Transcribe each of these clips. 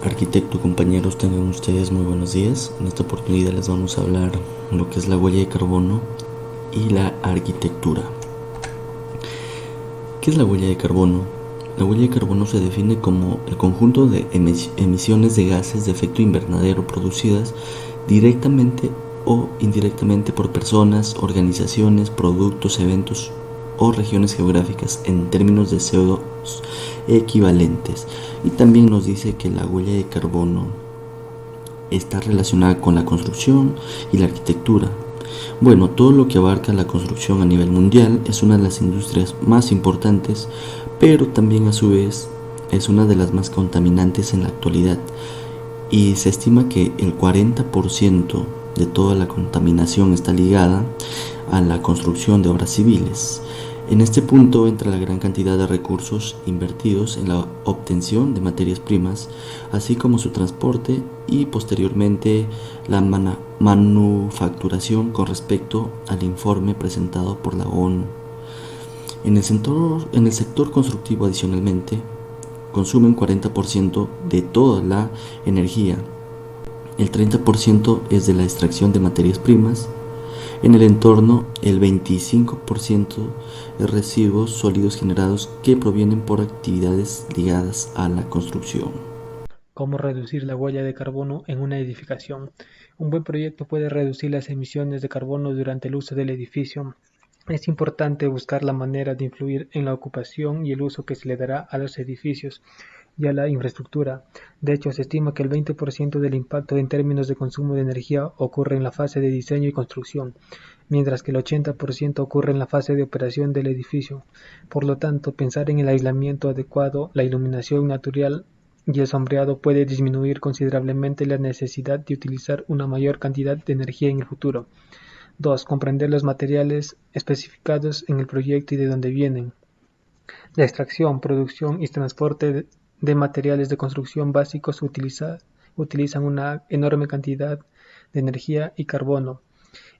Arquitecto, compañeros, tengan ustedes muy buenos días. En esta oportunidad les vamos a hablar lo que es la huella de carbono y la arquitectura. ¿Qué es la huella de carbono? La huella de carbono se define como el conjunto de emisiones de gases de efecto invernadero producidas directamente o indirectamente por personas, organizaciones, productos, eventos o regiones geográficas en términos de CO2 equivalentes. Y también nos dice que la huella de carbono está relacionada con la construcción y la arquitectura. Bueno, todo lo que abarca la construcción a nivel mundial es una de las industrias más importantes, pero también a su vez es una de las más contaminantes en la actualidad, y se estima que el 40% de toda la contaminación está ligada a la construcción de obras civiles. En este punto entra la gran cantidad de recursos invertidos en la obtención de materias primas, así como su transporte y posteriormente la manufacturación con respecto al informe presentado por la ONU. En el sector constructivo, adicionalmente, consumen 40% de toda la energía. El 30% es de la extracción de materias primas. En el entorno, el 25% es residuos sólidos generados que provienen por actividades ligadas a la construcción. ¿Cómo reducir la huella de carbono en una edificación? Un buen proyecto puede reducir las emisiones de carbono durante el uso del edificio. Es importante buscar la manera de influir en la ocupación y el uso que se le dará a los edificios y a la infraestructura. De hecho, se estima que el 20% del impacto en términos de consumo de energía ocurre en la fase de diseño y construcción, mientras que el 80% ocurre en la fase de operación del edificio. Por lo tanto, pensar en el aislamiento adecuado, la iluminación natural y el sombreado puede disminuir considerablemente la necesidad de utilizar una mayor cantidad de energía en el futuro. 2. Comprender los materiales especificados en el proyecto y de dónde vienen. La extracción, producción y transporte de materiales de construcción básicos utilizan una enorme cantidad de energía y carbono.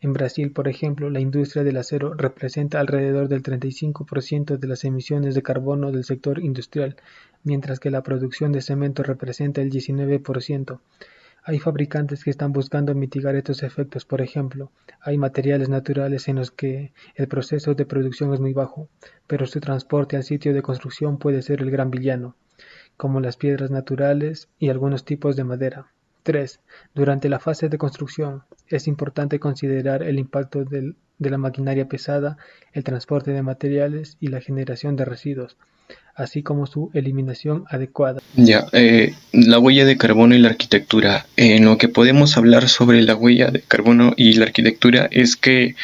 En Brasil, por ejemplo, la industria del acero representa alrededor del 35% de las emisiones de carbono del sector industrial, mientras que la producción de cemento representa el 19%. Hay fabricantes que están buscando mitigar estos efectos. Por ejemplo, hay materiales naturales en los que el proceso de producción es muy bajo, pero su transporte al sitio de construcción puede ser el gran villano, como las piedras naturales y algunos tipos de madera. 3. Durante la fase de construcción, es importante considerar el impacto de la maquinaria pesada, el transporte de materiales y la generación de residuos, así como su eliminación adecuada. La huella de carbono y la arquitectura. En lo que podemos hablar sobre la huella de carbono y la arquitectura es que,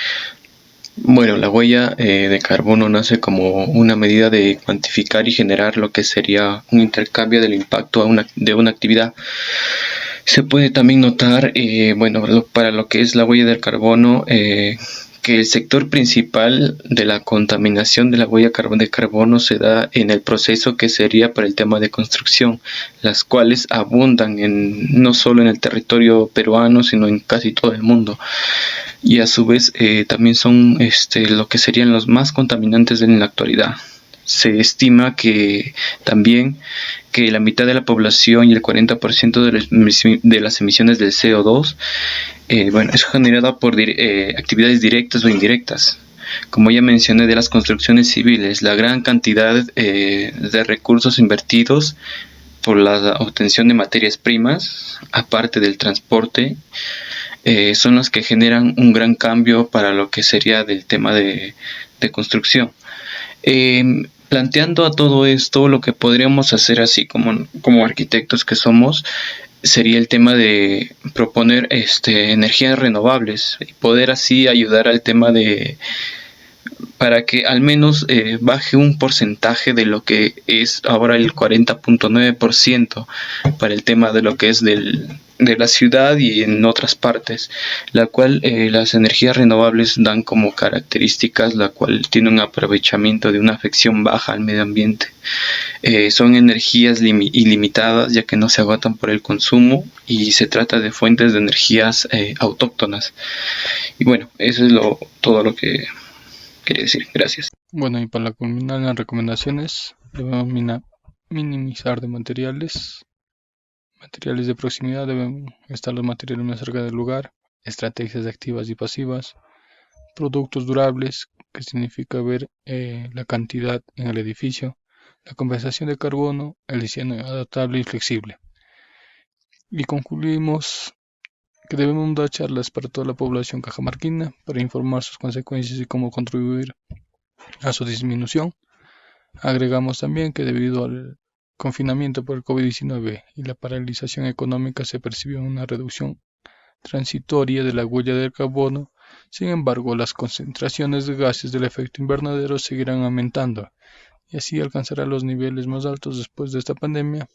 bueno, la huella de carbono nace como una medida de cuantificar y generar lo que sería un intercambio del impacto de una actividad. Se puede también notar, para lo que es la huella del carbono, que el sector principal de la contaminación de la huella de carbono se da en el proceso que sería para el tema de construcción, las cuales abundan no solo en el territorio peruano, sino en casi todo el mundo. Y a su vez también son lo que serían los más contaminantes en la actualidad. Se estima que también que la mitad de la población y el 40% de las emisiones del CO2 es generada por actividades directas o indirectas. Como ya mencioné, de las construcciones civiles, la gran cantidad de recursos invertidos por la obtención de materias primas, aparte del transporte, son los que generan un gran cambio para lo que sería del tema de construcción. Planteando a todo esto, lo que podríamos hacer así como arquitectos que somos, sería el tema de proponer energías renovables y poder así ayudar al tema para que al menos baje un porcentaje de lo que es ahora el 40.9% para el tema de lo que es de la ciudad y en otras partes, la cual las energías renovables dan como características la cual tiene un aprovechamiento de una afección baja al medio ambiente. Son energías ilimitadas, ya que no se agotan por el consumo, y se trata de fuentes de energías autóctonas. Y bueno, eso es todo lo que quería decir. Gracias. Bueno, y para culminar las recomendaciones, debemos minimizar de materiales, Materiales de proximidad: deben estar los materiales más cerca del lugar. Estrategias activas y pasivas. Productos durables, que significa ver la cantidad en el edificio. La compensación de carbono, el diseño adaptable y flexible. Y concluimos que debemos dar charlas para toda la población cajamarquina para informar sus consecuencias y cómo contribuir a su disminución. Agregamos también que debido al confinamiento por el COVID-19 y la paralización económica se percibió una reducción transitoria de la huella de carbono. Sin embargo, las concentraciones de gases del efecto invernadero seguirán aumentando y así alcanzará los niveles más altos después de esta pandemia